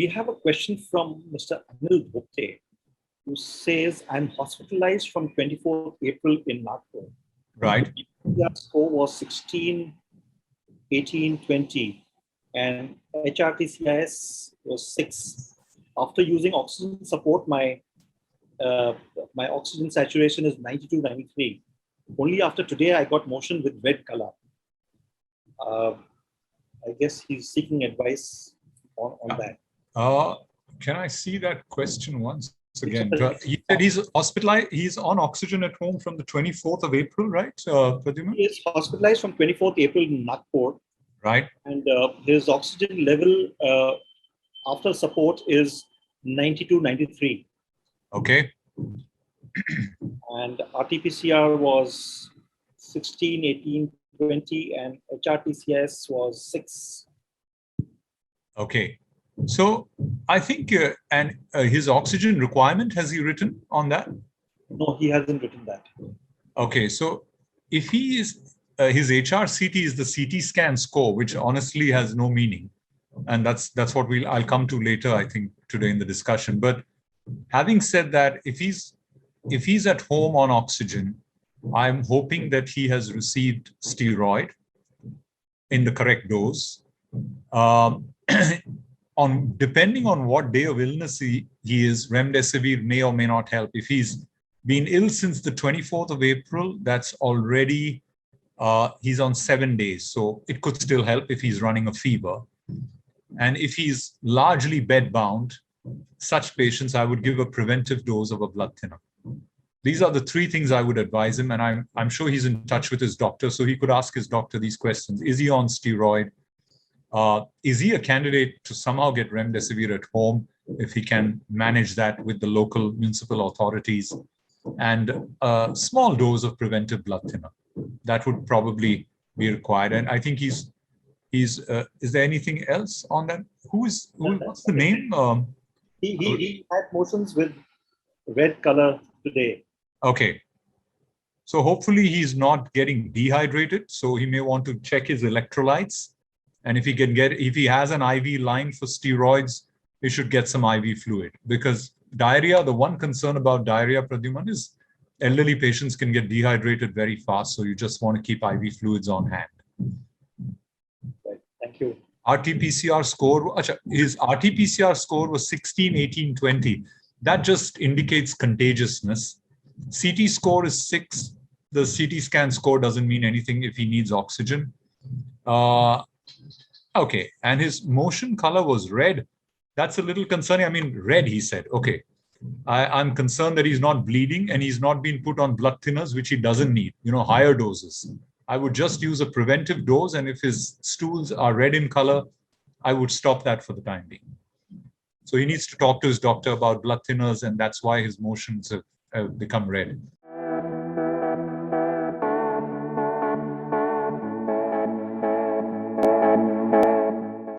we have a question from Mr. Anil Bhopte, who says, I'm hospitalized from 24th April in Nagpur. Right. The score was 16, 18, 20, and HRTCIS was 6. After using oxygen support, my oxygen saturation is 92, 93. Only after today I got motion with red color. I guess he's seeking advice on that. Can I see that question once again? He said he's hospitalized. He's on oxygen at home from the 24th of April, right? Pradyumna? He is hospitalized from 24th April in Nagpur. Right. And his oxygen level after support is 92, 93. Okay. And RT-PCR was 16, 18, 20, and HRTCS was 6. Okay. So I think, his oxygen requirement, has he written on that? No, he hasn't written that. Okay. So if he is, his HRCT is the CT scan score, which honestly has no meaning. And that's what I'll come to later, I think, today in the discussion. But having said that, if he's at home on oxygen, I'm hoping that he has received steroid in the correct dose. Depending on what day of illness he is, remdesivir may or may not help. If he's been ill since the 24th of April, that's already, he's on 7 days. So it could still help if he's running a fever. And if he's largely bed-bound, such patients, I would give a preventive dose of a blood thinner. These are the 3 things I would advise him, and I'm sure he's in touch with his doctor, so he could ask his doctor these questions. Is he on steroid? Is he a candidate to somehow get remdesivir at home if he can manage that with the local municipal authorities? And a small dose of preventive blood thinner. That would probably be required. And I think is there anything else on that? What's the name? He had motions with red color today. Okay. So hopefully he's not getting dehydrated. So he may want to check his electrolytes. And if he has an IV line for steroids, he should get some IV fluid. Because diarrhea, the one concern about diarrhea, Pradyumna, is elderly patients can get dehydrated very fast. So you just want to keep IV fluids on hand. Right. Thank you. RT-PCR score, his RT-PCR score was 16, 18, 20. That just indicates contagiousness. CT score is 6. The CT scan score doesn't mean anything if he needs oxygen. Okay, and his motion color was red. That's a little concerning. I mean, red, he said. Okay, I'm concerned that he's not bleeding and he's not being put on blood thinners, which he doesn't need, higher doses. I would just use a preventive dose, and if his stools are red in color, I would stop that for the time being. So he needs to talk to his doctor about blood thinners, and that's why his motions have become red.